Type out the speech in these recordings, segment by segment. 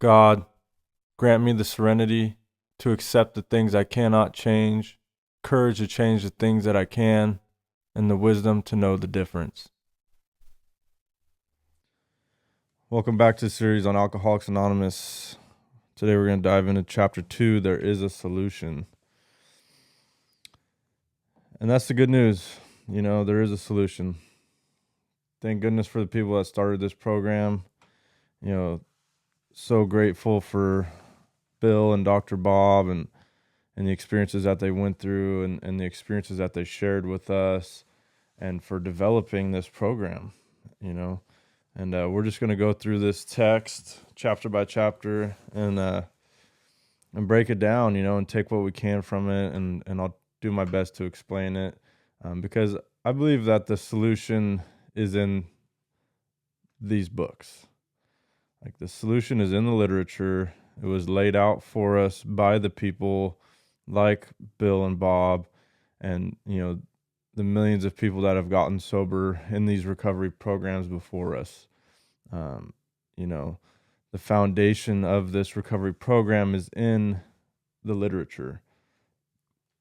God, grant me the serenity to accept the things I cannot change, courage to change the things that I can, and the wisdom to know the difference. Welcome back to the series on Alcoholics Anonymous. Today we're going to dive into chapter 2, There is a Solution. And that's the good news. There is a solution. Thank goodness for the people that started this program. So grateful for Bill and Dr. Bob and the experiences that they went through and the experiences that they shared with us and for developing this program, And we're just going to go through this text chapter by chapter and break it down, and take what we can from it. And I'll do my best to explain it because I believe that the solution is in these books. Like the solution is in the literature. It was laid out for us by the people like Bill and Bob and, the millions of people that have gotten sober in these recovery programs before us. The foundation of this recovery program is in the literature.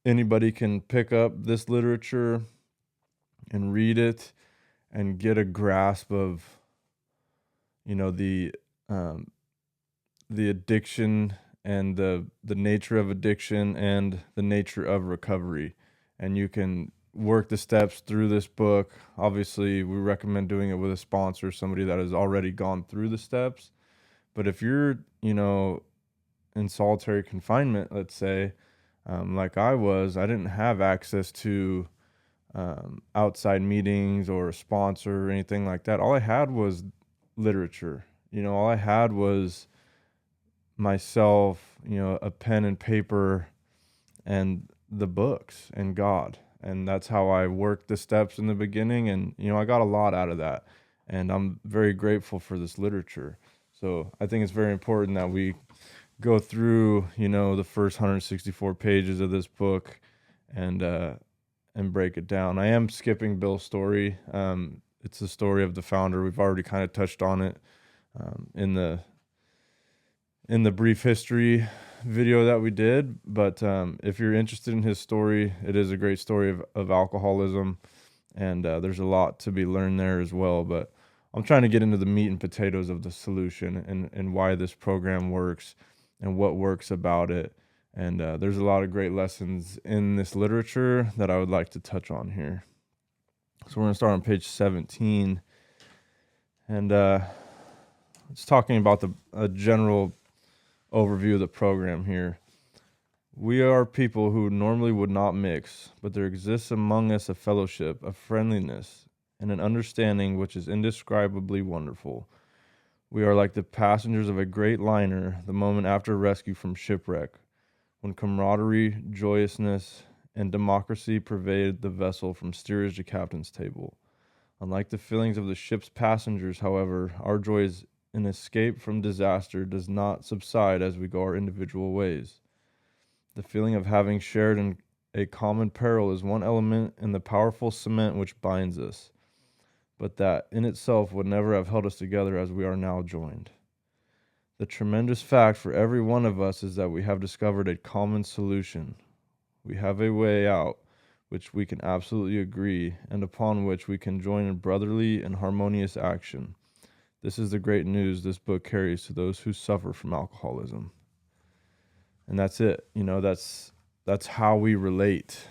Anybody can pick up this literature and read it and get a grasp of, the addiction and the nature of addiction and the nature of recovery. And you can work the steps through this book. Obviously, we recommend doing it with a sponsor, somebody that has already gone through the steps. But if you're, in solitary confinement, let's say, like I didn't have access to outside meetings or a sponsor or anything like that. All I had was literature. All I had was myself, a pen and paper and the books and God. And that's how I worked the steps in the beginning. And, I got a lot out of that. And I'm very grateful for this literature. So I think it's very important that we go through, the first 164 pages of this book and break it down. I am skipping Bill's story. It's the story of the founder. We've already kind of touched on it in the brief history video that we did. But if you're interested in his story, it is a great story of alcoholism. And there's a lot to be learned there as well. But I'm trying to get into the meat and potatoes of the solution and why this program works and what works about it. And there's a lot of great lessons in this literature that I would like to touch on here. So we're going to start on page 17. And it's talking about a general overview of the program here. We are people who normally would not mix, but there exists among us a fellowship, a friendliness, and an understanding which is indescribably wonderful. We are like the passengers of a great liner the moment after rescue from shipwreck, when camaraderie, joyousness, and democracy pervade the vessel from steerage to captain's table. Unlike the feelings of the ship's passengers, however, our joy in escape from disaster does not subside as we go our individual ways. The feeling of having shared in a common peril is one element in the powerful cement which binds us, but that in itself would never have held us together as we are now joined. The tremendous fact for every one of us is that we have discovered a common solution. We have a way out which we can absolutely agree and upon which we can join in brotherly and harmonious action. This is the great news this book carries to those who suffer from alcoholism. And that's it. That's how we relate.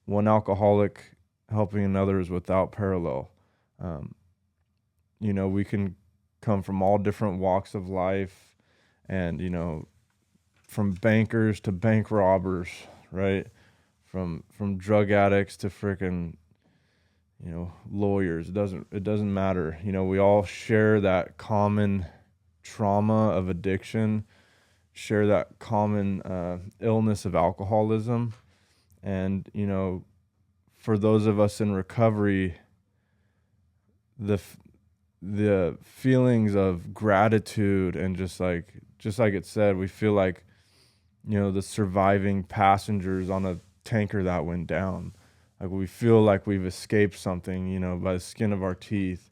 One alcoholic helping another is without parallel. We can come from all different walks of life and, from bankers to bank robbers, right? From drug addicts to freaking, lawyers. It doesn't matter. We all share that common trauma of addiction, share that common illness of alcoholism. And, for those of us in recovery, the feelings of gratitude and just like it said, we feel like, the surviving passengers on a tanker that went down. Like we feel like we've escaped something, by the skin of our teeth.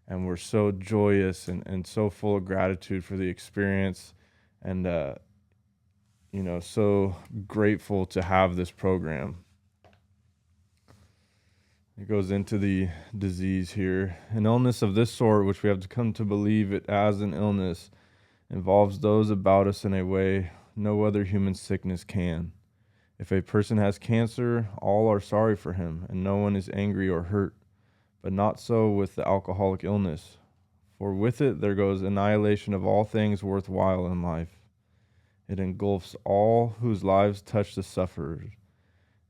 and we're so joyous and so full of gratitude for the experience, and so grateful to have this program. It goes into the disease here. An illness of this sort, which we have to come to believe it as an illness, involves those about us in a way no other human sickness can. If a person has cancer, all are sorry for him, and no one is angry or hurt. But not so with the alcoholic illness, for with it there goes annihilation of all things worthwhile in life. It engulfs all whose lives touch the sufferers.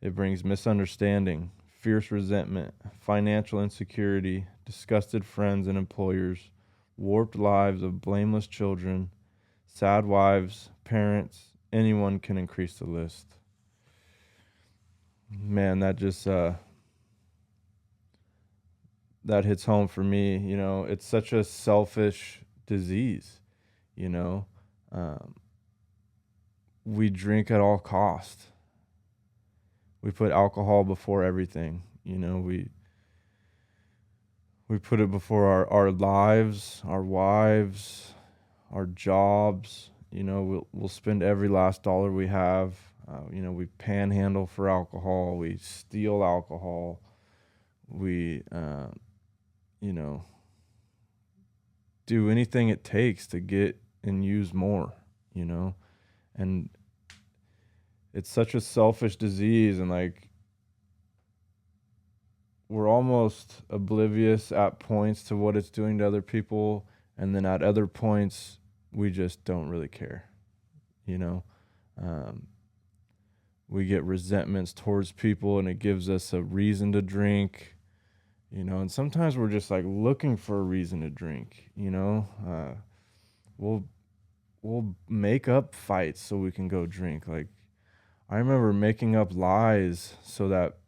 It brings misunderstanding, fierce resentment, financial insecurity, disgusted friends and employers, warped lives of blameless children, sad wives, parents. Anyone can increase the list. Man, that just that hits home for me. It's such a selfish disease. you know um, we drink at all cost. We put alcohol before everything. We put it before our lives, our wives, our jobs. We'll spend every last dollar we have. We panhandle for alcohol. We steal alcohol. We do anything it takes to get and use more. And it's such a selfish disease, and like we're almost oblivious at points to what it's doing to other people, and then at other points we just don't really care. you know we get resentments towards people, and it gives us a reason to drink. And sometimes we're just like looking for a reason to drink. We'll make up fights so we can go drink. Like, I remember making up lies so that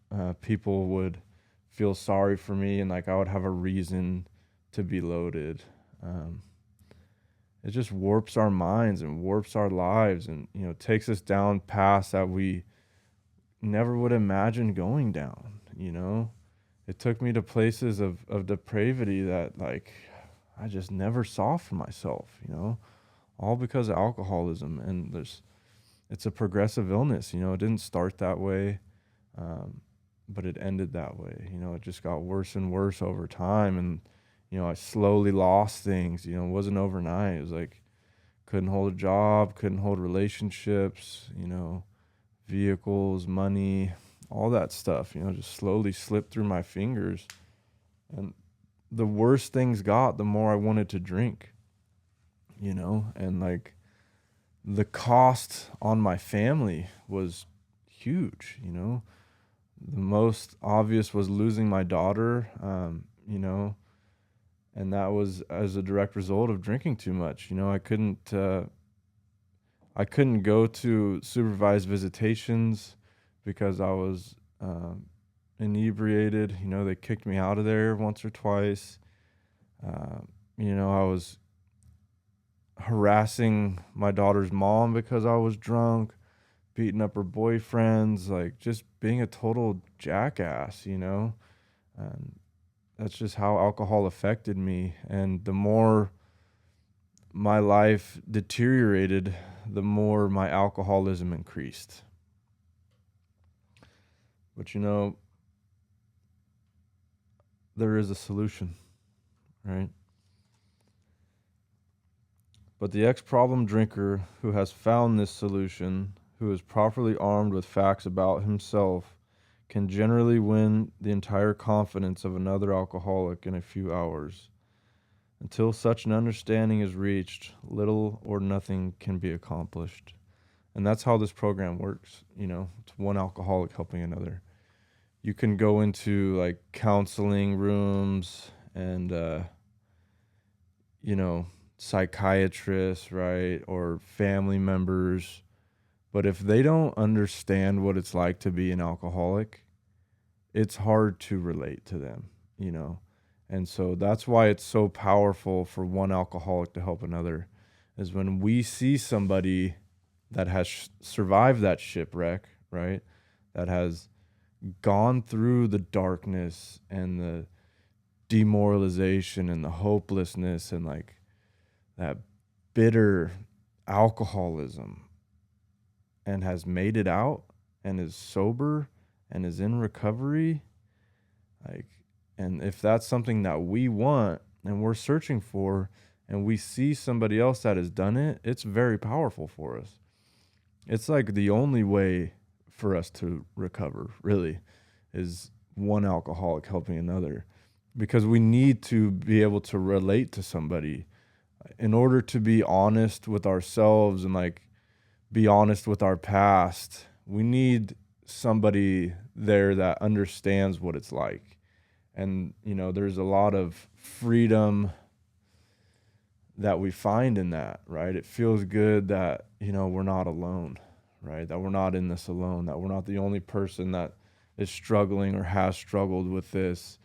people would feel sorry for me, and like I would have a reason to be loaded. It just warps our minds and warps our lives, and takes us down paths that we never would imagine going down. It took me to places of depravity that like I just never saw for myself. All because of alcoholism. And it's a progressive illness. It didn't start that way, but it ended that way. It just got worse and worse over time, and I slowly lost things. It wasn't overnight. It was like couldn't hold a job, couldn't hold relationships, vehicles, money, all that stuff, just slowly slipped through my fingers. And the worse things got, the more I wanted to drink, and like the cost on my family was huge. The most obvious was losing my daughter, and that was as a direct result of drinking too much. I couldn't go to supervised visitations because I was inebriated. They kicked me out of there once or twice. I was harassing my daughter's mom because I was drunk, beating up her boyfriends, like just being a total jackass. And that's just how alcohol affected me. And the more my life deteriorated, the more my alcoholism increased. But there is a solution, right? But the ex-problem drinker who has found this solution, who is properly armed with facts about himself, can generally win the entire confidence of another alcoholic in a few hours. Until such an understanding is reached, little or nothing can be accomplished. And that's how this program works. It's one alcoholic helping another. You can go into like counseling rooms and, psychiatrists, right? Or family members. But if they don't understand what it's like to be an alcoholic, it's hard to relate to them. And so that's why it's so powerful for one alcoholic to help another, is when we see somebody that has survived that shipwreck, right? That has gone through the darkness and the demoralization and the hopelessness and like that bitter alcoholism, and has made it out and is sober and is in recovery, like, and if that's something that we want and we're searching for, and we see somebody else that has done it, it's very powerful for us. It's like the only way for us to recover, really, is one alcoholic helping another, because we need to be able to relate to somebody in order to be honest with ourselves and like be honest with our past. We need somebody there that understands what it's like. And, there's a lot of freedom that we find in that, right? It feels good that, we're not alone, right? That we're not in this alone, that we're not the only person that is struggling or has struggled with this.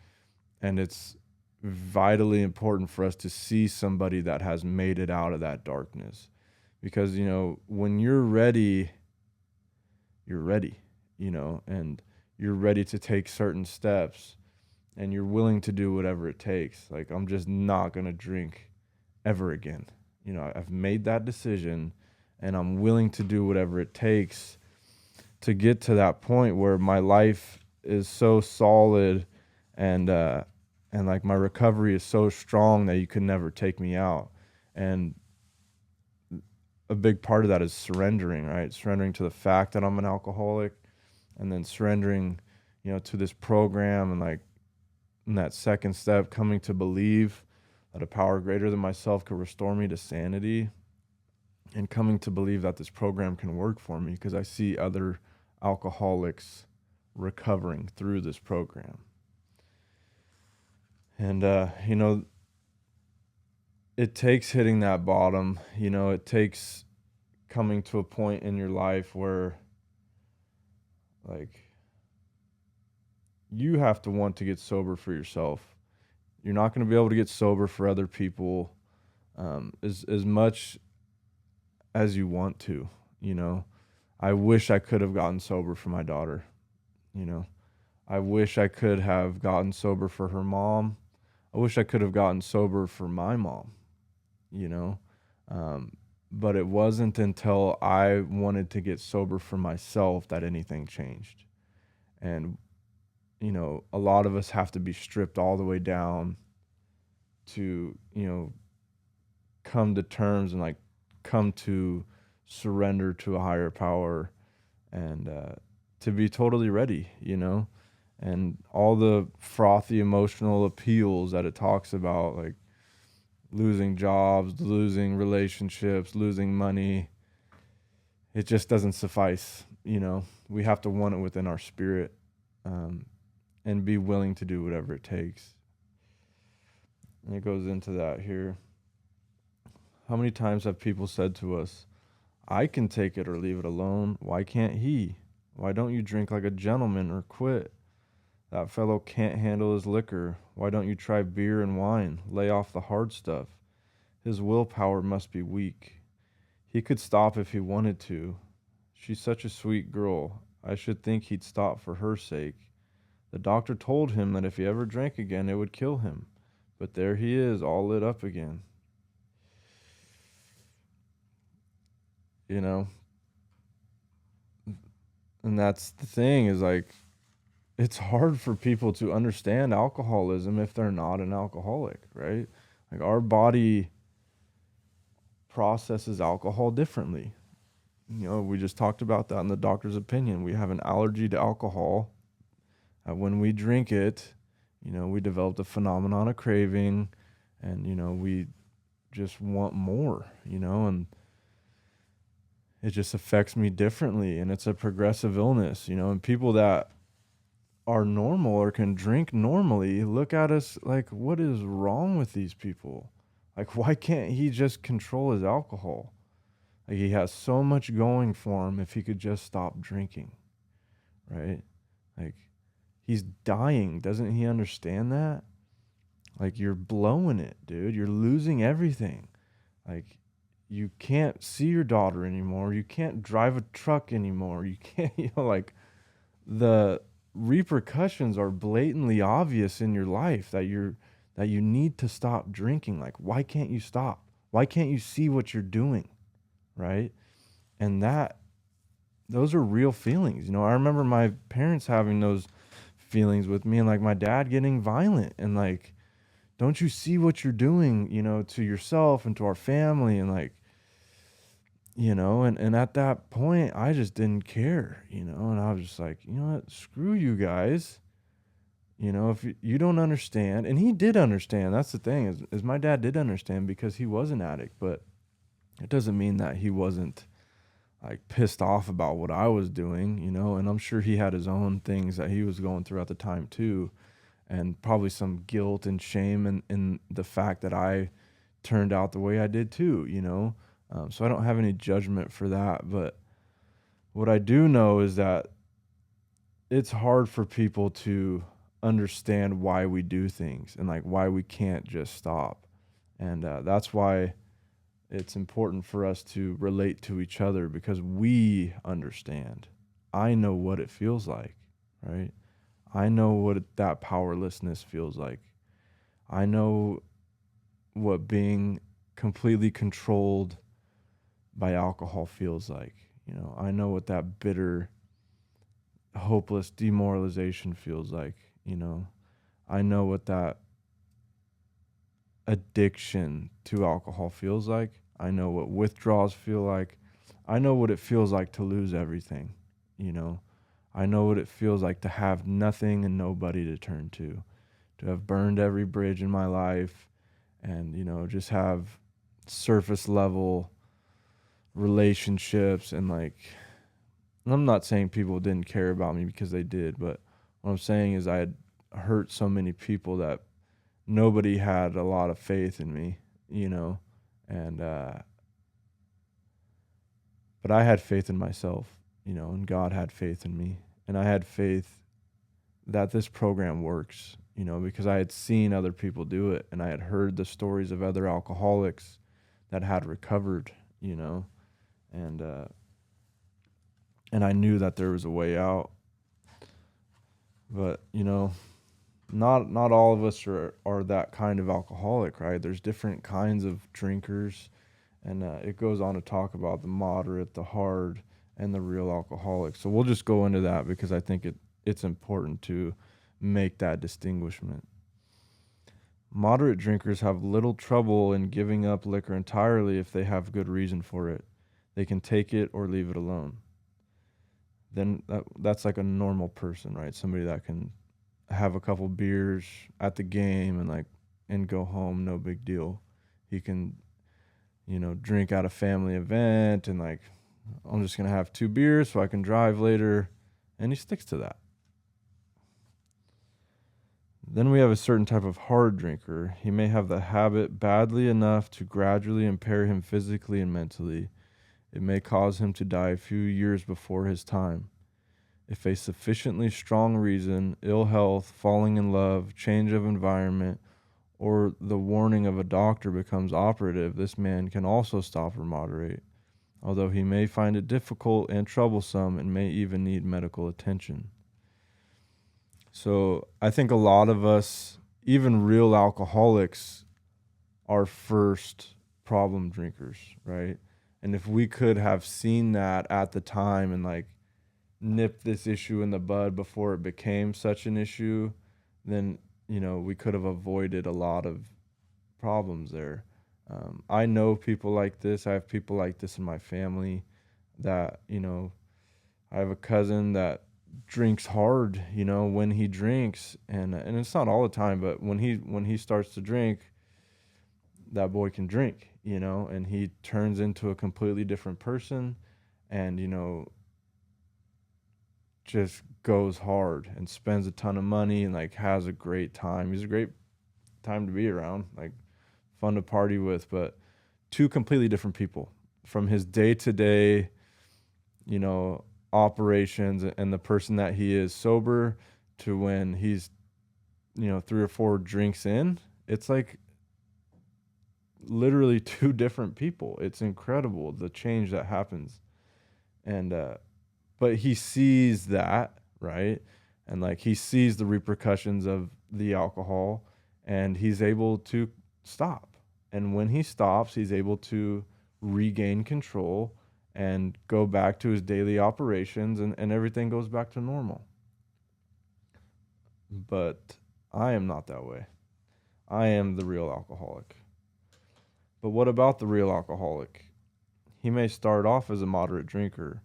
And it's vitally important for us to see somebody that has made it out of that darkness. Because, when you're ready, and you're ready to take certain steps, and you're willing to do whatever it takes. Like, I'm just not going to drink ever again. I've made that decision, and I'm willing to do whatever it takes to get to that point where my life is so solid, and like my recovery is so strong that you can never take me out. And a big part of that is surrendering, right? Surrendering to the fact that I'm an alcoholic, and then surrendering, to this program, and like in that second step, coming to believe that a power greater than myself could restore me to sanity, and coming to believe that this program can work for me because I see other alcoholics recovering through this program. And, it takes hitting that bottom, it takes coming to a point in your life where, like, you have to want to get sober for yourself. You're not going to be able to get sober for other people as much as you want to. I wish I could have gotten sober for my daughter. I wish I could have gotten sober for her mom. I wish I could have gotten sober for my mom. But it wasn't until I wanted to get sober for myself that anything changed. And a lot of us have to be stripped all the way down to, come to terms and like come to surrender to a higher power, and to be totally ready, and all the frothy emotional appeals that it talks about, like losing jobs, losing relationships, losing money. It just doesn't suffice. We have to want it within our spirit. And be willing to do whatever it takes. And it goes into that here. How many times have people said to us, I can take it or leave it alone. Why can't he? Why don't you drink like a gentleman or quit? That fellow can't handle his liquor. Why don't you try beer and wine? Lay off the hard stuff. His willpower must be weak. He could stop if he wanted to. She's such a sweet girl. I should think he'd stop for her sake. The doctor told him that if he ever drank again, it would kill him. But there he is, all lit up again. And that's the thing, is like, it's hard for people to understand alcoholism if they're not an alcoholic, right? Like, our body processes alcohol differently. We just talked about that in the doctor's opinion. We have an allergy to alcohol. When we drink it, we developed a phenomenon of craving, and, we just want more, and it just affects me differently. And it's a progressive illness, and people that are normal or can drink normally look at us like, what is wrong with these people? Like, why can't he just control his alcohol? Like, he has so much going for him if he could just stop drinking, right? Like, he's dying. Doesn't he understand that? Like, you're blowing it, dude. You're losing everything. Like, you can't see your daughter anymore. You can't drive a truck anymore. You can't, like, the repercussions are blatantly obvious in your life, that that you need to stop drinking. Like, why can't you stop? Why can't you see what you're doing? Right? And those are real feelings. I remember my parents having those feelings with me, and like my dad getting violent, and like, don't you see what you're doing, to yourself and to our family? And like, and at that point I just didn't care, and I was just like, you know what, screw you guys. If you don't understand. And he did understand. That's the thing, is my dad did understand, because he was an addict, but it doesn't mean that he wasn't like pissed off about what I was doing, and I'm sure he had his own things that he was going through at the time too, and probably some guilt and shame in the fact that I turned out the way I did too. So I don't have any judgment for that. But what I do know is that it's hard for people to understand why we do things, and like why we can't just stop. And that's why it's important for us to relate to each other, because we understand. I know what it feels like, right? I know what that powerlessness feels like. I know what being completely controlled by alcohol feels like. I know what that bitter, hopeless demoralization feels like. I know what that addiction to alcohol feels like. I know what withdrawals feel like. I know what it feels like to lose everything. You know, I know what it feels like to have nothing and nobody to turn to have burned every bridge in my life, and, just have surface level relationships. And like, I'm not saying people didn't care about me, because they did, but what I'm saying is I had hurt so many people that nobody had a lot of faith in me, and but I had faith in myself, and God had faith in me, and I had faith that this program works, because I had seen other people do it, and I had heard the stories of other alcoholics that had recovered, and and I knew that there was a way out. But not all of us are that kind of alcoholic, right? There's different kinds of drinkers, and it goes on to talk about the moderate, the hard, and the real alcoholic. So we'll just go into that, because I think it's important to make that distinguishment. Moderate drinkers have little trouble in giving up liquor entirely if they have good reason for it. They can take it or leave it alone. Then that's like a normal person, right? Somebody that can have a couple beers at the game and go home, no big deal. He can, drink at a family event, and like, I'm just going to have 2 beers so I can drive later, and he sticks to that. Then we have a certain type of hard drinker. He may have the habit badly enough to gradually impair him physically and mentally. It may cause him to die a few years before his time. If a sufficiently strong reason, ill health, falling in love, change of environment, or the warning of a doctor becomes operative, this man can also stop or moderate, although he may find it difficult and troublesome and may even need medical attention. So I think a lot of us, even real alcoholics, are first problem drinkers, right? And if we could have seen that at the time and like nip this issue in the bud before it became such an issue, then we could have avoided a lot of problems there. I know people like this. I have people like this in my family. That I have a cousin that drinks hard. When he drinks, and it's not all the time, but when he starts to drink, that boy can drink. And he turns into a completely different person, and just goes hard and spends a ton of money and like has a great time. He's a great time to be around, like fun to party with, but two completely different people from his day to day, operations, and the person that he is sober to when he's, 3 or 4 drinks in. It's like literally two different people. It's incredible the change that happens. And, but he sees that, right? And like he sees the repercussions of the alcohol, and he's able to stop. And when he stops, he's able to regain control and go back to his daily operations, and everything goes back to normal. But I am not that way. I am the real alcoholic. But what about the real alcoholic? He may start off as a moderate drinker.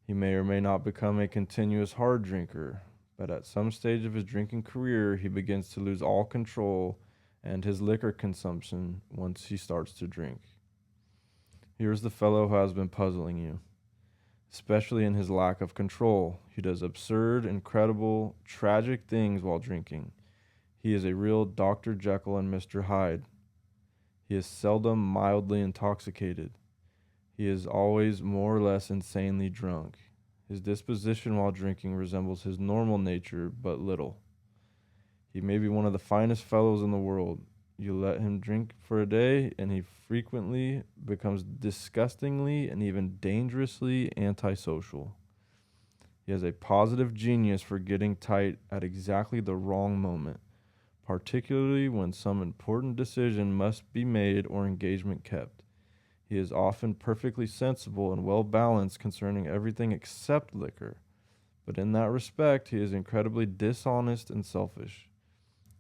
He may or may not become a continuous hard drinker. But at some stage of his drinking career, he begins to lose all control and his liquor consumption once he starts to drink. Here's the fellow who has been puzzling you, especially in his lack of control. He does absurd, incredible, tragic things while drinking. He is a real Dr. Jekyll and Mr. Hyde. He is seldom mildly intoxicated. He is always more or less insanely drunk. His disposition while drinking resembles his normal nature but little. He may be one of the finest fellows in the world. You let him drink for a day, and he frequently becomes disgustingly and even dangerously antisocial. He has a positive genius for getting tight at exactly the wrong moment, particularly when some important decision must be made or engagement kept. He is often perfectly sensible and well balanced concerning everything except liquor, but in that respect he is incredibly dishonest and selfish.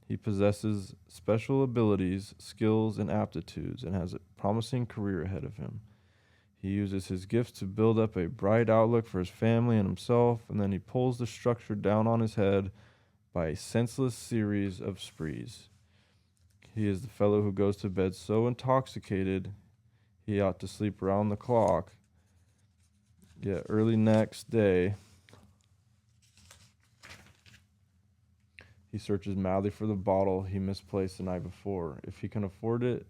He possesses special abilities, skills, and aptitudes, and has a promising career ahead of him. He uses his gifts to build up a bright outlook for his family and himself, and then he pulls the structure down on his head by a senseless series of sprees. He is the fellow who goes to bed so intoxicated he ought to sleep round the clock, yet early next day he searches madly for the bottle he misplaced the night before. If he can afford it,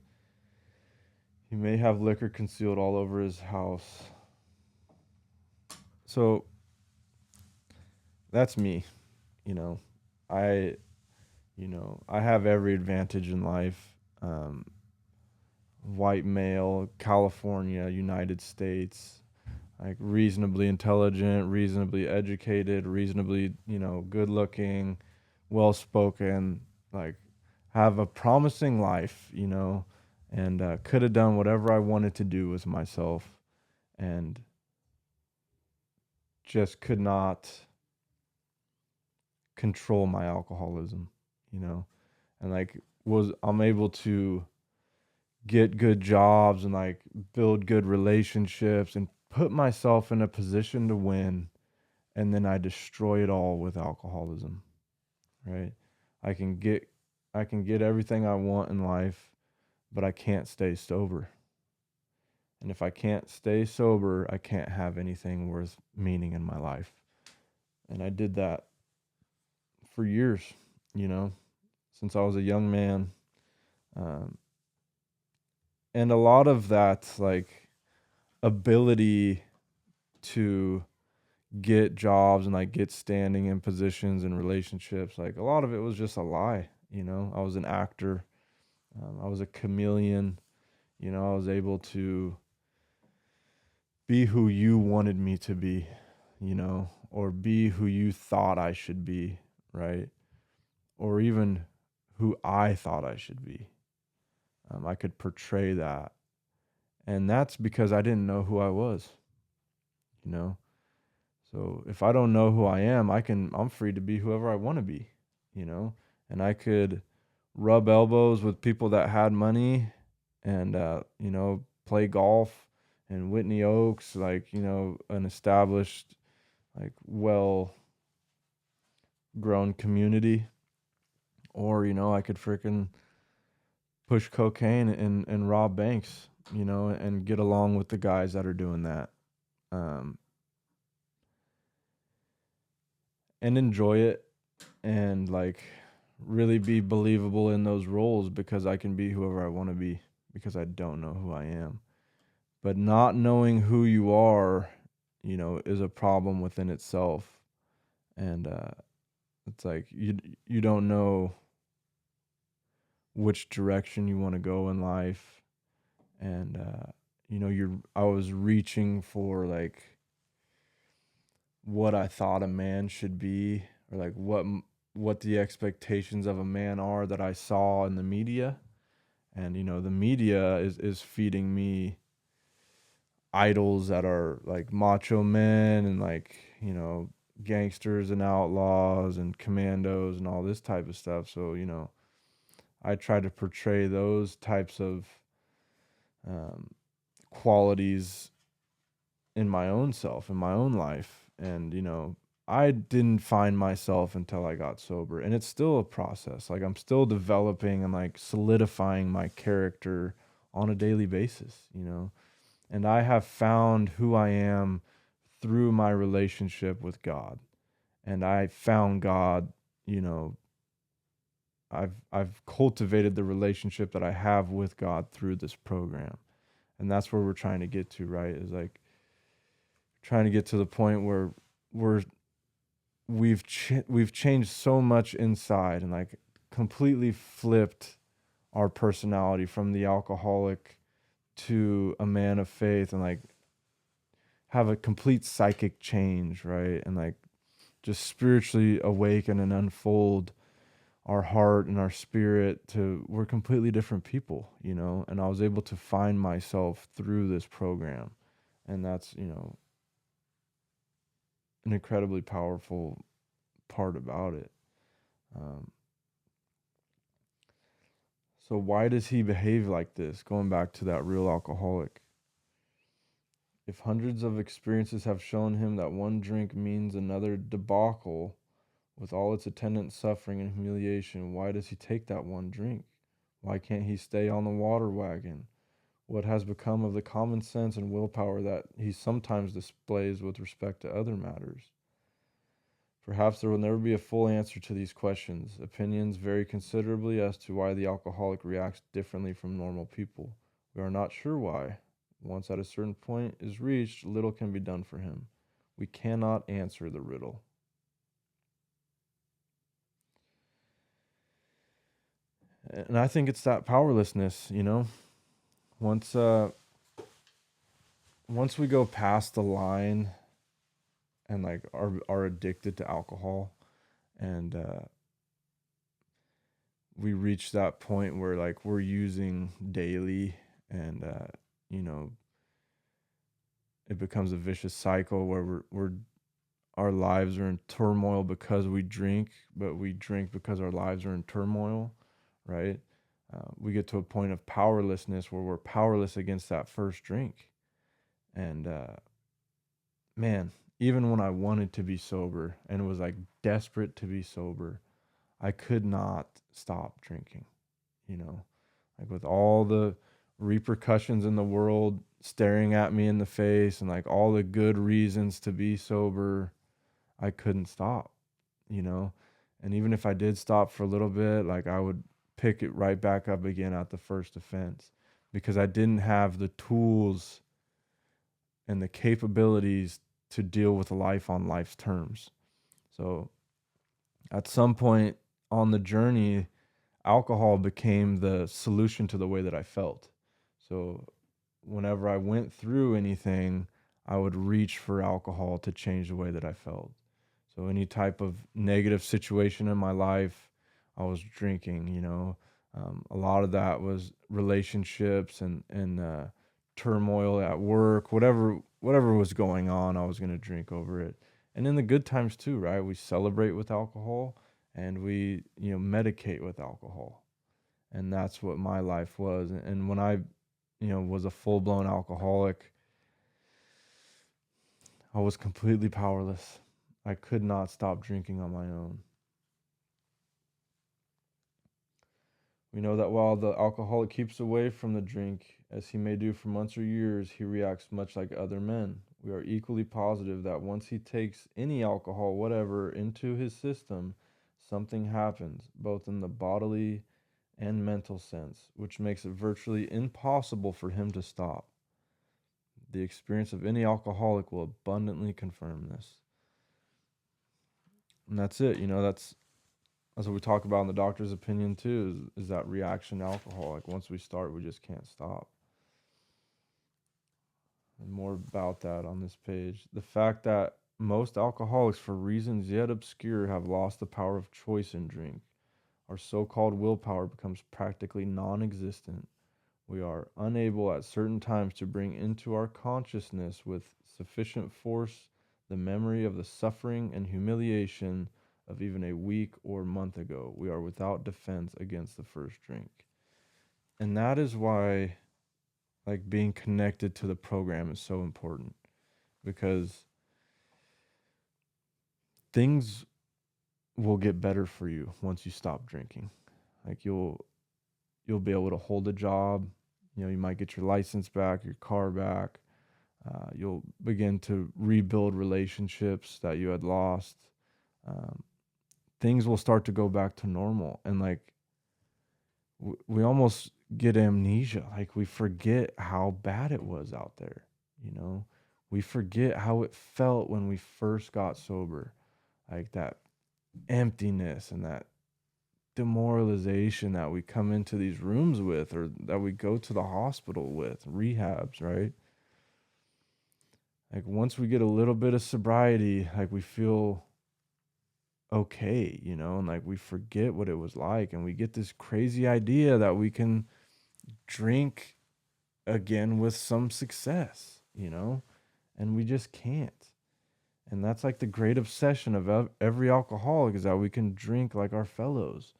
he may have liquor concealed all over his house. So that's me, you know. I I have every advantage in life. White male, California, United States, like reasonably intelligent, reasonably educated, reasonably, good looking, well spoken, like have a promising life, and could have done whatever I wanted to do with myself, and just could not control my alcoholism, you know, and like I'm able to get good jobs and like build good relationships and put myself in a position to win, and then I destroy it all with alcoholism, right? I can get I can get everything I want in life, but I can't stay sober. And if I can't stay sober, I can't have anything worth meaning in my life. And I did that for years, you know, since I was a young man. Um, and a lot of that, like, ability to get jobs and like get standing in positions and relationships, like a lot of it was just a lie. I was an actor. I was a chameleon. I was able to be who you wanted me to be, or be who you thought I should be, right? Or even who I thought I should be. I could portray that. And that's because I didn't know who I was, you know? So if I don't know who I am, I'm free to be whoever I want to be, you know? And I could rub elbows with people that had money and, play golf in Whitney Oaks, like, an established, like, well grown community. Or, I could freaking push cocaine and rob banks, and get along with the guys that are doing that. Um, and enjoy it and like really be believable in those roles because I can be whoever I want to be because I don't know who I am. But not knowing who you are, is a problem within itself. And it's like you don't know which direction you want to go in life. And I was reaching for like what I thought a man should be, or like what the expectations of a man are that I saw in the media. And the media is feeding me idols that are like macho men and like gangsters and outlaws and commandos and all this type of stuff. So I try to portray those types of um, qualities in my own self, in my own life. And I didn't find myself until I got sober, and it's still a process. Like, I'm still developing and like solidifying my character on a daily basis. And I have found who I am through my relationship with God. And I found God, you know, I've cultivated the relationship that I have with God through this program. And that's where we're trying to get to, right? Is like trying to get to the point where we're we've changed so much inside and like completely flipped our personality from the alcoholic to a man of faith, and like have a complete psychic change, right? And like just spiritually awaken and unfold our heart and our spirit to we're completely different people. And I was able to find myself through this program, and that's an incredibly powerful part about it. um, so why does he behave like this, going back to that real alcoholic? If hundreds of experiences have shown him that one drink means another debacle with all its attendant suffering and humiliation, why does he take that one drink? Why can't he stay on the water wagon? What has become of the common sense and willpower that he sometimes displays with respect to other matters? Perhaps there will never be a full answer to these questions. Opinions vary considerably as to why the alcoholic reacts differently from normal people. We are not sure why. Once at a certain point is reached, little can be done for him. We cannot answer the riddle. And I think it's that powerlessness. Once once we go past the line and like are addicted to alcohol, and we reach that point where like we're using daily, and you know it becomes a vicious cycle where we're our lives are in turmoil because we drink, but we drink because our lives are in turmoil, right? We get to a point of powerlessness where we're powerless against that first drink. And man, even when I wanted to be sober and was like desperate to be sober, I could not stop drinking, you know, like with all the repercussions in the world staring at me in the face and like all the good reasons to be sober, I couldn't stop. And even if I did stop for a little bit, like I would pick it right back up again at the first offense because I didn't have the tools and the capabilities to deal with life on life's terms. So at some point on the journey, alcohol became the solution to the way that I felt. So whenever I went through anything, I would reach for alcohol to change the way that I felt. So any type of negative situation in my life, I was drinking. A lot of that was relationships and turmoil at work, whatever was going on, I was gonna drink over it. And in the good times too, right? We celebrate with alcohol, and we medicate with alcohol, and that's what my life was. And when I was a full blown alcoholic, I was completely powerless. I could not stop drinking on my own. We know that while the alcoholic keeps away from the drink, as he may do for months or years, he reacts much like other men. We are equally positive that once he takes any alcohol, whatever, into his system, something happens, both in the bodily and mental sense, which makes it virtually impossible for him to stop. The experience of any alcoholic will abundantly confirm this. And that's it. That's what we talk about in the doctor's opinion too, is that reaction to alcohol. Like once we start, we just can't stop. And more about that on this page. The fact that Most alcoholics, for reasons yet obscure, have lost the power of choice in drink. Our so called willpower becomes practically non existent. We are unable at certain times to bring into our consciousness with sufficient force the memory of the suffering and humiliation of even a week or month ago. We are without defense against the first drink. And that is why, like, being connected to the program is so important, because things will get better for you once you stop drinking. Like, you'll be able to hold a job. You know, you might get your license back, your car back. You'll begin to rebuild relationships that you had lost. Um, Things will start to go back to normal, and like we almost get amnesia. Like, we forget how bad it was out there. You know, we forget how it felt when we first got sober. Like that emptiness and that demoralization that we come into these rooms with, or that we go to the hospital with, rehabs, right? Like, once we get a little bit of sobriety, like, we feel okay, you know, and like we forget what it was like, and we get this crazy idea that we can drink again with some success, you know, and we just can't. And that's like the great obsession of every alcoholic, is that we can drink like our fellows.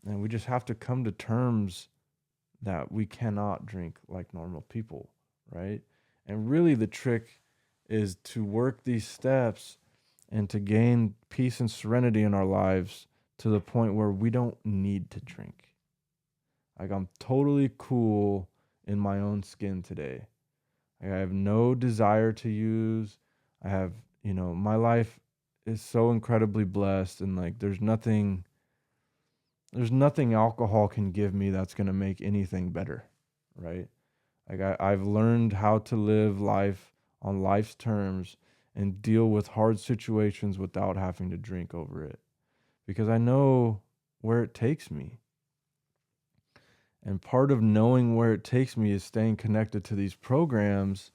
And we just have to come to terms that we cannot drink like normal people, right? And really, the trick is to work these steps and to gain peace and serenity in our lives to the point where we don't need to drink. Like, I'm totally cool in my own skin today. Like, I have no desire to use. I have, you know, my life is so incredibly blessed, and like there's nothing alcohol can give me that's going to make anything better, right? Like, I've learned how to live life on life's terms and deal with hard situations without having to drink over it, because I know where it takes me. And part of knowing where it takes me is staying connected to these programs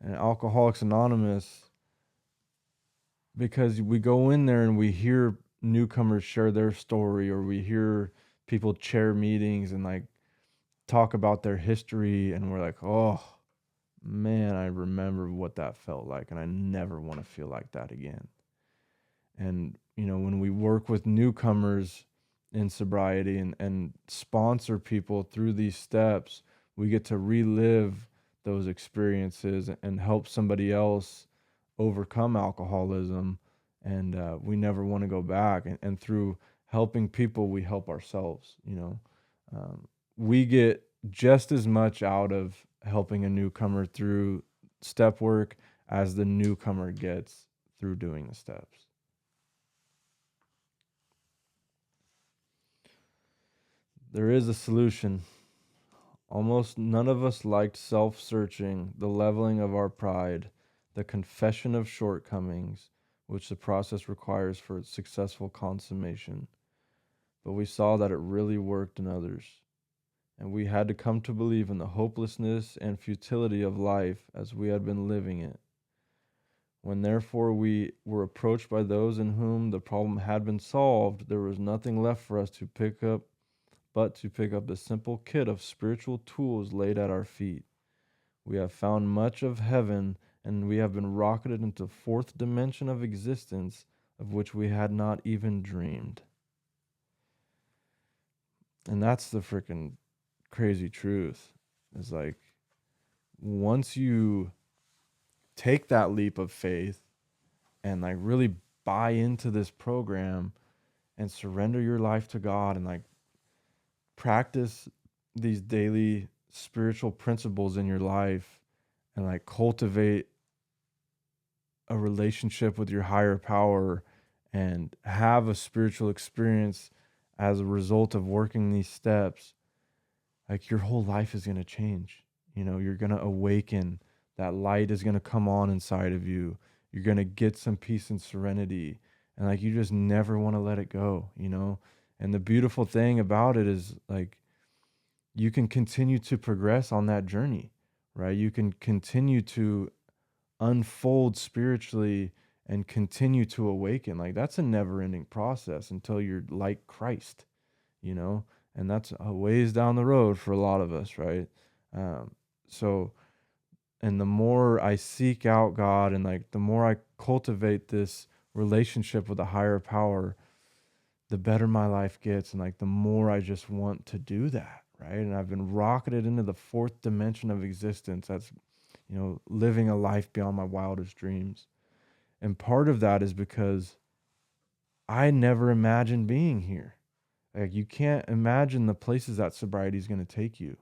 and Alcoholics Anonymous, because we go in there and we hear newcomers share their story, or we hear people chair meetings and like talk about their history, and we're like, oh man, I remember what that felt like, and I never want to feel like that again. And you know, when we work with newcomers in sobriety, and sponsor people through these steps, we get to relive those experiences and help somebody else overcome alcoholism. And we never want to go back. And through helping people, we help ourselves. You know, we get just as much out of helping a newcomer through step work as the newcomer gets through doing the steps. There is a solution. Almost none of us liked self searching, the leveling of our pride, the confession of shortcomings, which the process requires for its successful consummation. But we saw that it really worked in others, and we had to come to believe in the hopelessness and futility of life as we had been living it. When therefore we were approached by those in whom the problem had been solved, there was nothing left for us to pick up but to pick up the simple kit of spiritual tools laid at our feet. We have found much of heaven, and we have been rocketed into the fourth dimension of existence, of which we had not even dreamed. And that's the freaking crazy truth. Is like, once you take that leap of faith and like really buy into this program and surrender your life to God, and like practice these daily spiritual principles in your life, and like cultivate a relationship with your higher power, and have a spiritual experience as a result of working these steps, like your whole life is going to change. You know, you're going to awaken. That light is going to come on inside of you. You're going to get some peace and serenity. And like, you just never want to let it go, you know? And the beautiful thing about it is like, you can continue to progress on that journey, right? You can continue to unfold spiritually and continue to awaken. Like that's a never ending process until you're like Christ, you know, and that's a ways down the road for a lot of us, right? Um, so, and the more I seek out God and like the more I cultivate this relationship with a higher power, the better my life gets. And like the more I just want to do that, right? And I've been rocketed into the fourth dimension of existence. That's, living a life beyond my wildest dreams. And part of that is because I never imagined being here. Like you can't imagine the places that sobriety is going to take you.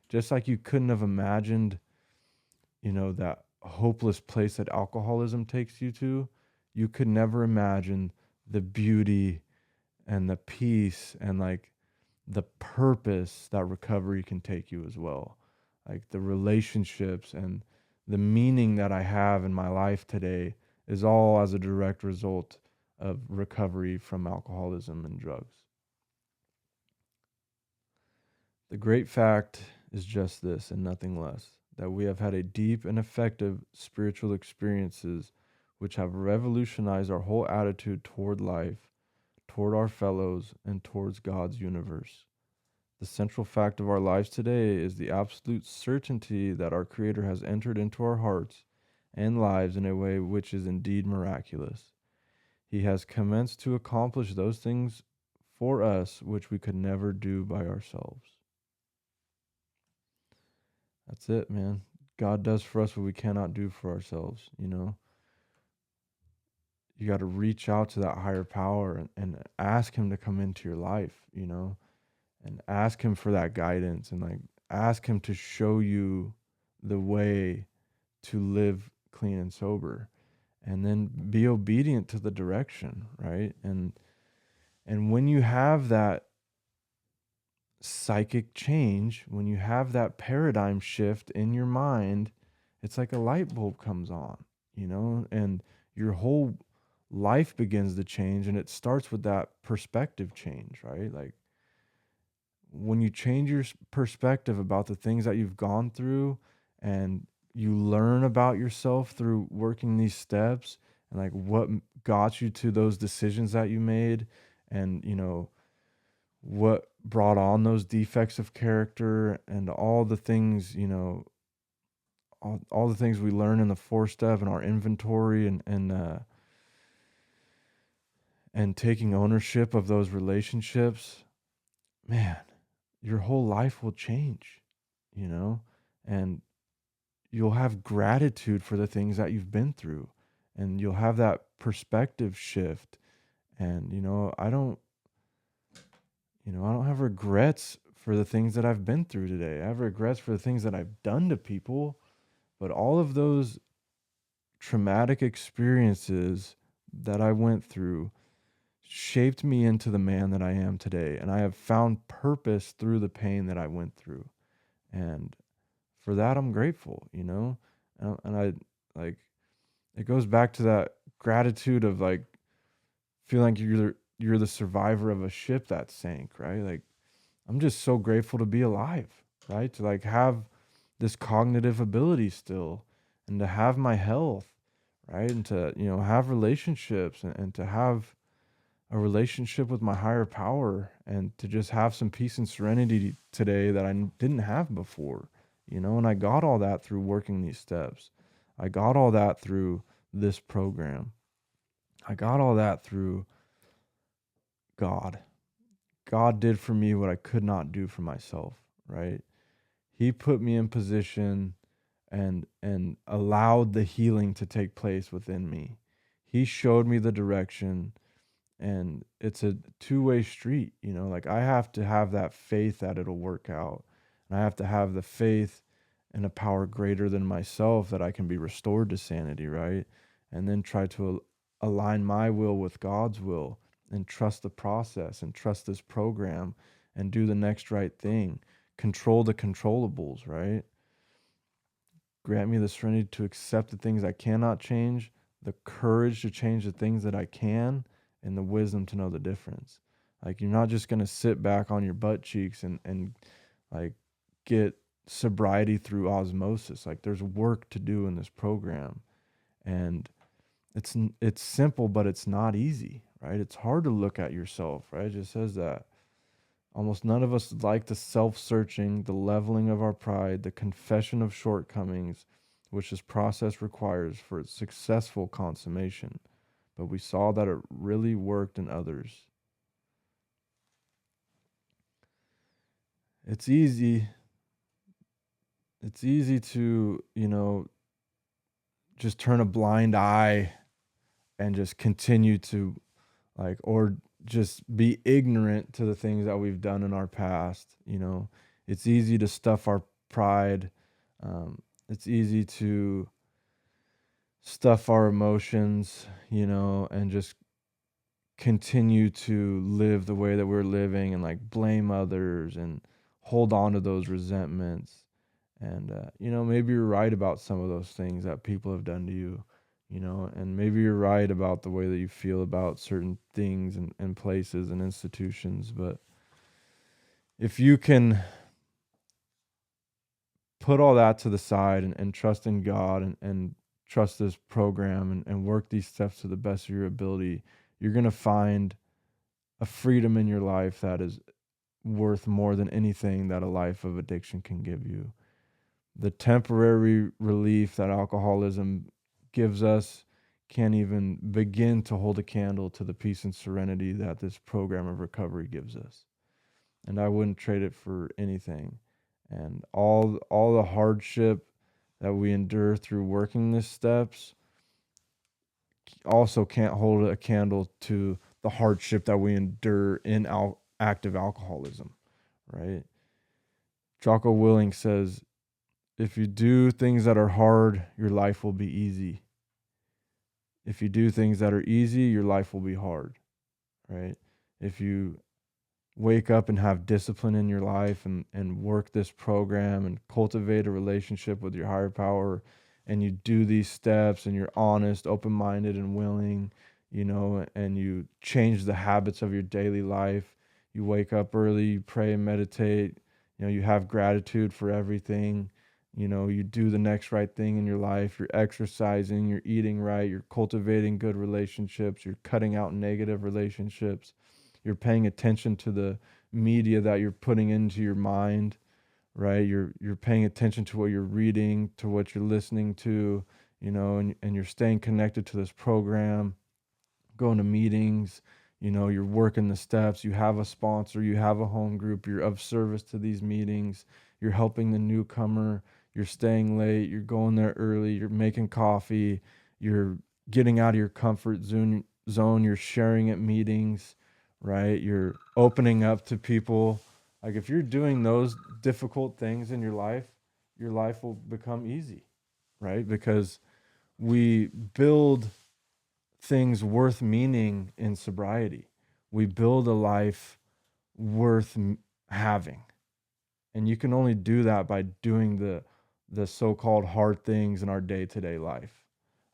Just like you couldn't have imagined, that hopeless place that alcoholism takes you to, you could never imagine the beauty and the peace and like the purpose that recovery can take you as well. Like the relationships and the meaning that I have in my life today is all as a direct result of recovery from alcoholism and drugs. The great fact is just this and nothing less, that we have had a deep and effective spiritual experiences which have revolutionized our whole attitude toward life, toward our fellows, and towards God's universe. The central fact of our lives today is the absolute certainty that our Creator has entered into our hearts and lives in a way which is indeed miraculous. He has commenced to accomplish those things for us which we could never do by ourselves. That's it, man. God does for us what we cannot do for ourselves, You got to reach out to that higher power and ask Him to come into your life, and ask Him for that guidance and like ask Him to show you the way to live clean and sober, and then be obedient to the direction, right? And when you have that psychic change, when you have that paradigm shift in your mind, it's like a light bulb comes on, and your whole life begins to change. And it starts with that perspective change, right? Like when you change your perspective about the things that you've gone through and you learn about yourself through working these steps and like what got you to those decisions that you made, and what brought on those defects of character and all the things, all the things we learn in the four step and our inventory, and taking ownership of those relationships, man, your whole life will change, you know, and you'll have gratitude for the things that you've been through, and you'll have that perspective shift. And, I don't have regrets for the things that I've been through today. I have regrets for the things that I've done to people, but all of those traumatic experiences that I went through shaped me into the man that I am today. And I have found purpose through the pain that I went through. And for that, I'm grateful, and I like, it goes back to that gratitude of like feeling like you're the survivor of a ship that sank, right? Like I'm just so grateful to be alive, right? To like have this cognitive ability still, and to have my health, right? And to, have relationships, and to have a relationship with my higher power, and to just have some peace and serenity today that I didn't have before, and I got all that through working these steps. I got all that through this program. I got all that through God. God did for me what I could not do for myself, right? He put me in position and allowed the healing to take place within me. He showed me the direction, and it's a two-way street, like I have to have that faith that it'll work out. And I have to have the faith in a power greater than myself that I can be restored to sanity, right? And then try to align my will with God's will, and trust the process and trust this program, and do the next right thing. Control the controllables, right? Grant me the serenity to accept the things I cannot change, the courage to change the things that I can, and the wisdom to know the difference. Like you're not just gonna sit back on your butt cheeks and like get sobriety through osmosis. Like there's work to do in this program. And it's simple, but it's not easy, right? It's hard to look at yourself, right? It just says that. Almost none of us like the self searching, the leveling of our pride, the confession of shortcomings, which this process requires for its successful consummation. But we saw that it really worked in others. It's easy. It's easy to, just turn a blind eye and just continue to, or just be ignorant to the things that we've done in our past. It's easy to stuff our pride. It's easy to stuff our emotions, and just continue to live the way that we're living and like blame others and hold on to those resentments. And, maybe you're right about some of those things that people have done to you, and maybe you're right about the way that you feel about certain things and places and institutions. But if you can put all that to the side and trust in God and trust this program and work these steps to the best of your ability, you're going to find a freedom in your life that is worth more than anything that a life of addiction can give you. The temporary relief that alcoholism gives us can't even begin to hold a candle to the peace and serenity that this program of recovery gives us. And I wouldn't trade it for anything. And all the hardship that we endure through working these steps also can't hold a candle to the hardship that we endure in active alcoholism, right? Jocko Willing says, if you do things that are hard, your life will be easy. If you do things that are easy, your life will be hard, right? If you wake up and have discipline in your life and work this program and cultivate a relationship with your higher power, and you do these steps and you're honest, open-minded and willing, and you change the habits of your daily life. You wake up early, you pray and meditate, you have gratitude for everything, you do the next right thing in your life, you're exercising, you're eating right, you're cultivating good relationships, you're cutting out negative relationships, you're paying attention to the media that you're putting into your mind, right? You're paying attention to what you're reading, to what you're listening to, and you're staying connected to this program, going to meetings, you're working the steps, you have a sponsor, you have a home group, you're of service to these meetings, you're helping the newcomer, you're staying late, you're going there early, you're making coffee, you're getting out of your comfort zone, you're sharing at meetings, right? You're opening up to people. Like if you're doing those difficult things in your life will become easy, right? Because we build things worth meaning in sobriety. We build a life worth having. And you can only do that by doing the so-called hard things in our day-to-day life,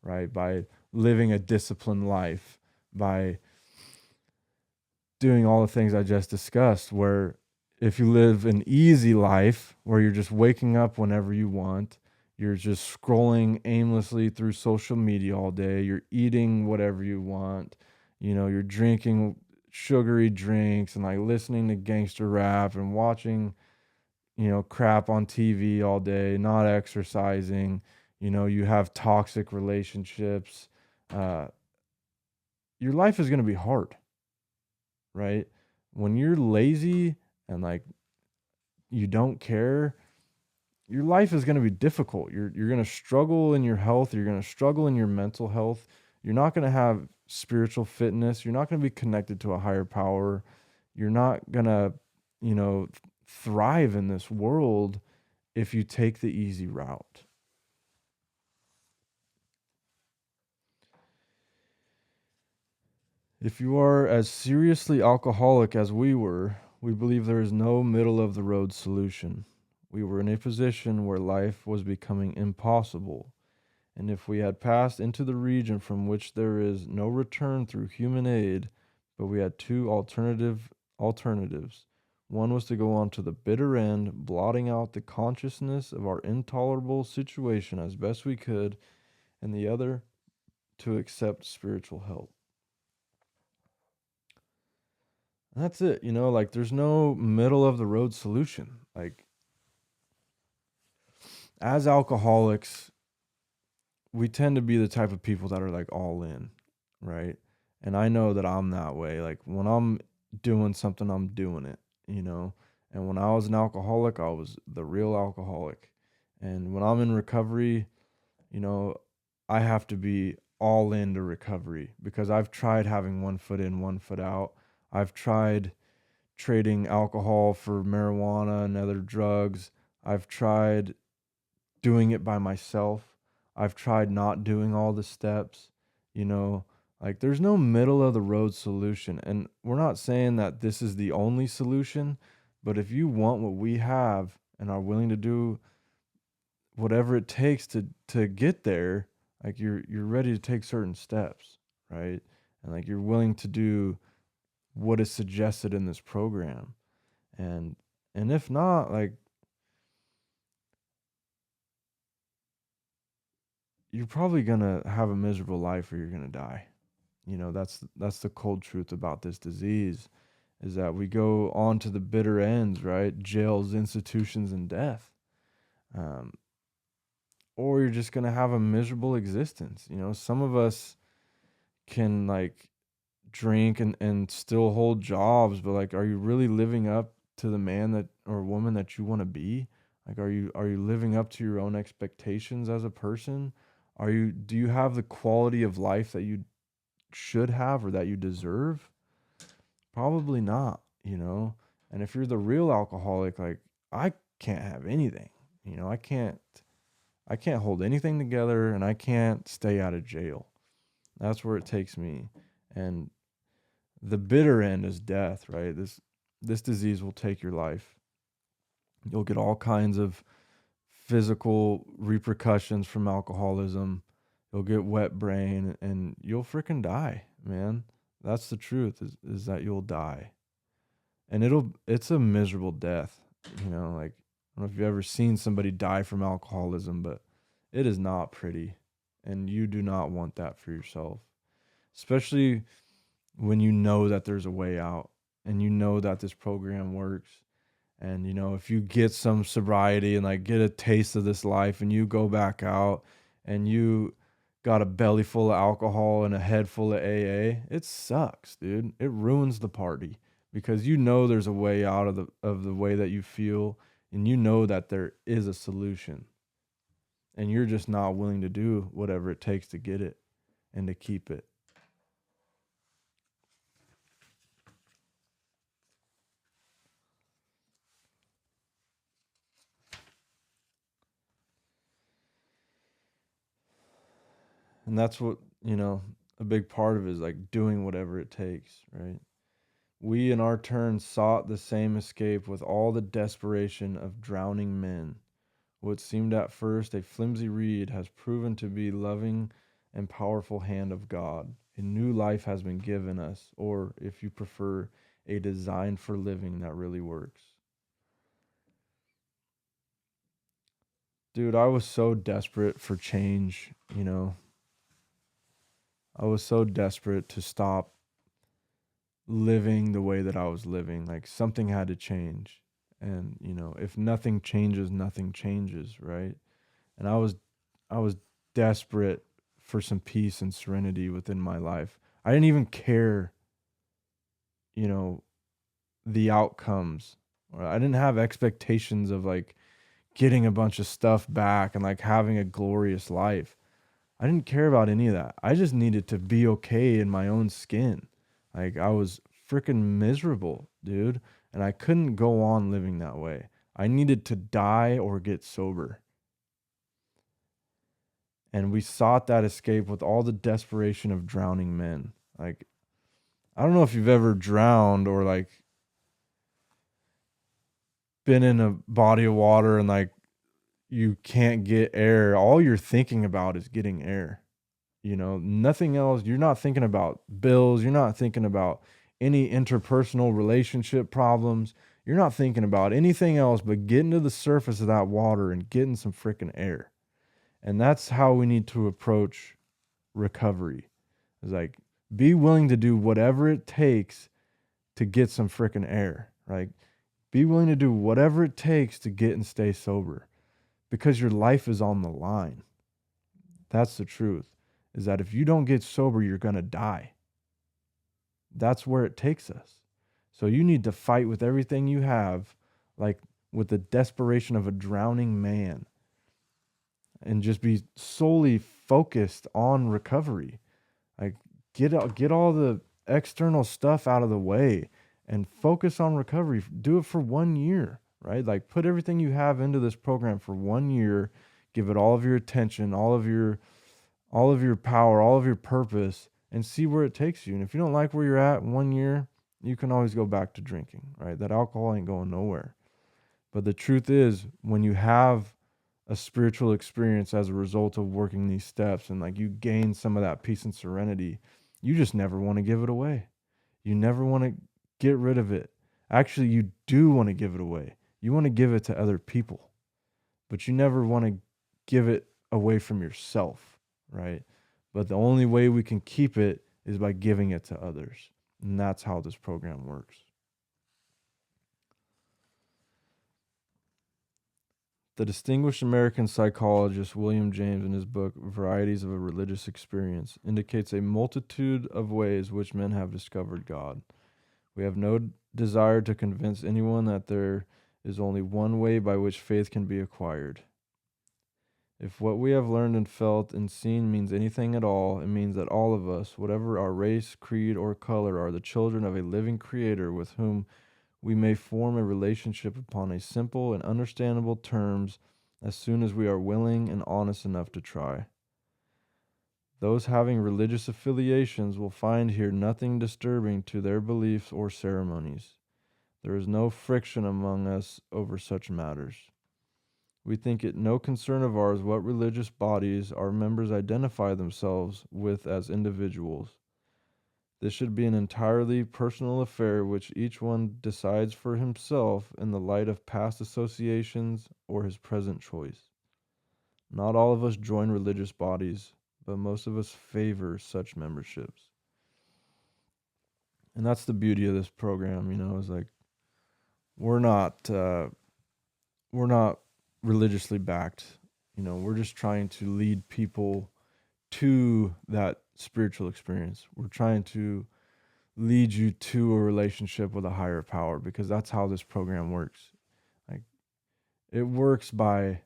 right? By living a disciplined life, by doing all the things I just discussed, where if you live an easy life where you're just waking up whenever you want, you're just scrolling aimlessly through social media all day, you're eating whatever you want, you're drinking sugary drinks and like listening to gangster rap and watching, crap on TV all day, not exercising, you have toxic relationships, uh, your life is going to be hard, right? When you're lazy and like you don't care, your life is going to be difficult. You're going to struggle in your health, you're going to struggle in your mental health. You're not going to have spiritual fitness, you're not going to be connected to a higher power. You're not going to, thrive in this world if you take the easy route. If you are as seriously alcoholic as we were, we believe there is no middle of the road solution. We were in a position where life was becoming impossible, and if we had passed into the region from which there is no return through human aid, but we had two alternatives. One was to go on to the bitter end, blotting out the consciousness of our intolerable situation as best we could, and the other to accept spiritual help. And that's it, like there's no middle of the road solution. Like as alcoholics, we tend to be the type of people that are like all in, right? And I know that I'm that way. Like when I'm doing something, I'm doing it, you know? And when I was an alcoholic, I was the real alcoholic. And when I'm in recovery, you know, I have to be all into recovery because I've tried having one foot in, one foot out. I've tried trading alcohol for marijuana and other drugs. I've tried doing it by myself. I've tried not doing all the steps, you know, like there's no middle of the road solution. And we're not saying that this is the only solution, but if you want what we have and are willing to do whatever it takes to get there, like you're ready to take certain steps, right? And like you're willing to do what is suggested in this program. And if not, like you're probably gonna have a miserable life or you're gonna die. That's the cold truth about this disease is that we go on to the bitter ends, right? Jails, institutions, and death. Um, or you're just gonna have a miserable existence. Some of us can like drink and still hold jobs, but like, are you really living up to the man that or woman that you want to be? Like, are you living up to your own expectations as a person? Do you have the quality of life that you should have or that you deserve? Probably not, And if you're the real alcoholic, like I can't have anything. I can't hold anything together and I can't stay out of jail. That's where it takes me. And the bitter end is death, right? This disease will take your life. You'll get all kinds of physical repercussions from alcoholism. You'll get wet brain and you'll freaking die, man. That's the truth is that you'll die. And it's a miserable death, like I don't know if you've ever seen somebody die from alcoholism, but it is not pretty. And you do not want that for yourself. Especially when you know that there's a way out and you know that this program works. And if you get some sobriety and like get a taste of this life and you go back out and you got a belly full of alcohol and a head full of AA, it sucks, dude. It ruins the party because there's a way out of the way that you feel and that there is a solution. And you're just not willing to do whatever it takes to get it and to keep it. And that's what, a big part of it is like doing whatever it takes, right? We in our turn sought the same escape with all the desperation of drowning men. What seemed at first a flimsy reed has proven to be loving and powerful hand of God. A new life has been given us, or if you prefer, a design for living that really works. Dude, I was so desperate for change, I was so desperate to stop living the way that I was living. Like something had to change. And, if nothing changes, nothing changes, right? And I was desperate for some peace and serenity within my life. I didn't even care, you know, the outcomes. Or I didn't have expectations of like getting a bunch of stuff back and like having a glorious life. I didn't care about any of that. I just needed to be okay in my own skin. Like I was freaking miserable, dude, and I couldn't go on living that way. I needed to die or get sober. And we sought that escape with all the desperation of drowning men. Like I don't know if you've ever drowned or like been in a body of water and like you can't get air. All you're thinking about is getting air. Nothing else. You're not thinking about bills. You're not thinking about any interpersonal relationship problems. You're not thinking about anything else but getting to the surface of that water and getting some freaking air. And that's how we need to approach recovery. It's like, be willing to do whatever it takes to get some freaking air, right? Be willing to do whatever it takes to get and stay sober because your life is on the line. That's the truth, is that if you don't get sober, you're going to die. That's where it takes us. So you need to fight with everything you have, like with the desperation of a drowning man, and just be solely focused on recovery. Like get all the external stuff out of the way and focus on recovery. Do it for 1 year, right? Like put everything you have into this program for 1 year, give it all of your attention, all of your power, all of your purpose, and see where it takes you. And if you don't like where you're at in 1 year, you can always go back to drinking, right? That alcohol ain't going nowhere. But the truth is, when you have a spiritual experience as a result of working these steps and like you gain some of that peace and serenity, you just never want to give it away. You never want to get rid of it. Actually, you do want to give it away. You want to give it to other people, but you never want to give it away from yourself, right? But the only way we can keep it is by giving it to others. And that's how this program works. The distinguished American psychologist William James, in his book Varieties of a Religious Experience, indicates a multitude of ways which men have discovered God. We have no desire to convince anyone that there is only one way by which faith can be acquired. If what we have learned and felt and seen means anything at all, it means that all of us, whatever our race, creed, or color, are the children of a living Creator with whom we may form a relationship upon a simple and understandable terms as soon as we are willing and honest enough to try. Those having religious affiliations will find here nothing disturbing to their beliefs or ceremonies. There is no friction among us over such matters. We think it no concern of ours what religious bodies our members identify themselves with as individuals. This should be an entirely personal affair which each one decides for himself in the light of past associations or his present choice. Not all of us join religious bodies, but most of us favor such memberships. And that's the beauty of this program, is like we're not religiously backed. We're just trying to lead people to that spiritual experience. We're trying to lead you to a relationship with a higher power because that's how this program works. Like it works by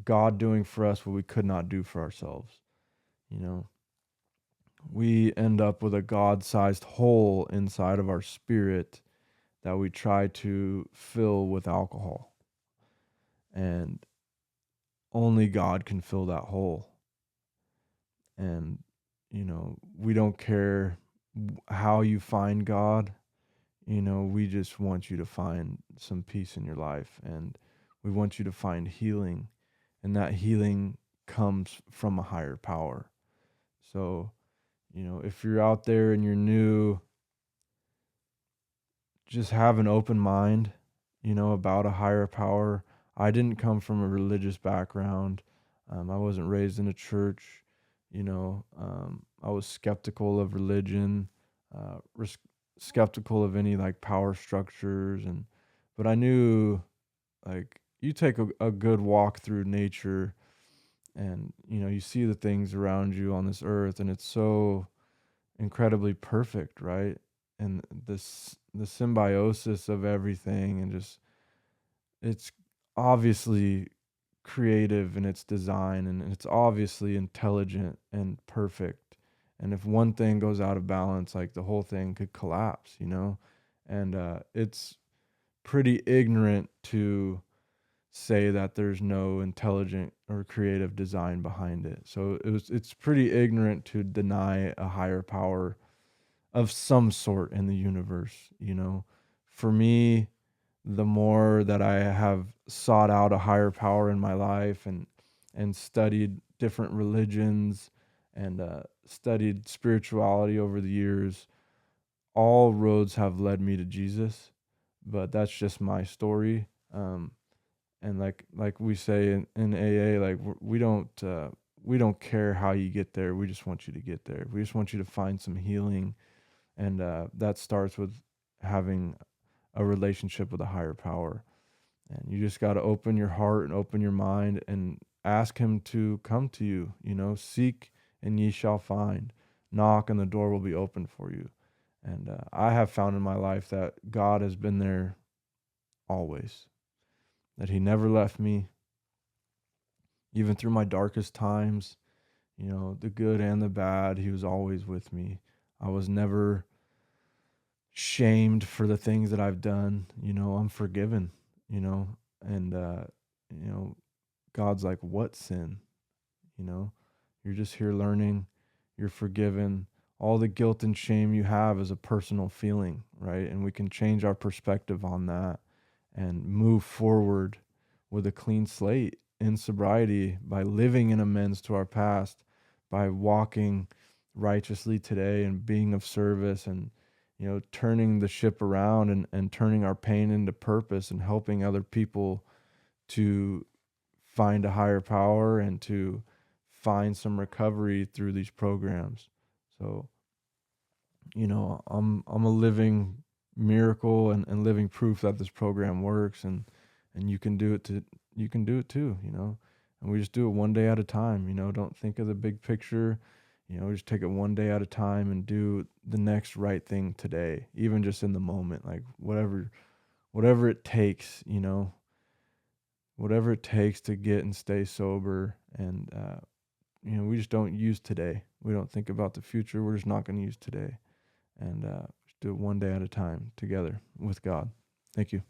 God doing for us what we could not do for ourselves. We end up with a God-sized hole inside of our spirit that we try to fill with alcohol. And only God can fill that hole. And, we don't care how you find God. We just want you to find some peace in your life. And we want you to find healing. And that healing comes from a higher power. So, if you're out there and you're new, just have an open mind, about a higher power. I didn't come from a religious background. I wasn't raised in a church. I was skeptical of religion, skeptical of any like power structures, but I knew like you take a good walk through nature, and you see the things around you on this earth, and it's so incredibly perfect, right? And the symbiosis of everything, and just it's obviously creative in its design, and it's obviously intelligent and perfect. And if one thing goes out of balance, like the whole thing could collapse, and it's pretty ignorant to say that there's no intelligent or creative design behind it. So it's pretty ignorant to deny a higher power of some sort in the universe. For me, the more that I have sought out a higher power in my life and studied different religions and studied spirituality over the years, all roads have led me to Jesus. But that's just my story. And like we say in AA, like we don't we don't care how you get there. We just want you to get there. We just want you to find some healing. And that starts with having a relationship with a higher power. And you just got to open your heart and open your mind and ask him to come to you. Seek and ye shall find. Knock and the door will be open for you. And I have found in my life that God has been there always, that he never left me, even through my darkest times, the good and the bad. He was always with me. I was never shamed for the things that I've done. I'm forgiven, and, God's like, what sin? You're just here learning, you're forgiven. All the guilt and shame you have is a personal feeling, right? And we can change our perspective on that and move forward with a clean slate in sobriety by living in amends to our past, by walking righteously today and being of service and, turning the ship around and turning our pain into purpose and helping other people to find a higher power and to find some recovery through these programs. So, I'm a living miracle and living proof that this program works, and you can do it too, and we just do it one day at a time. Don't think of the big picture, just take it one day at a time and do the next right thing today, even just in the moment, like whatever it takes, whatever it takes to get and stay sober. And, we just don't use today. We don't think about the future. We're just not going to use today. And just do it one day at a time together with God. Thank you.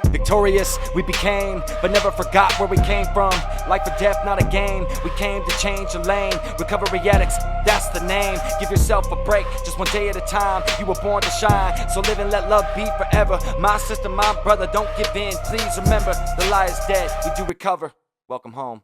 Victorious we became, but never forgot where we came from. Life or death, not a game. We came to change the lane. Recovery addicts, that's the name. Give yourself a break, just one day at a time. You were born to shine, so live and let love be forever. My sister, my brother, don't give in. Please remember, the lie is dead. We do recover. Welcome home.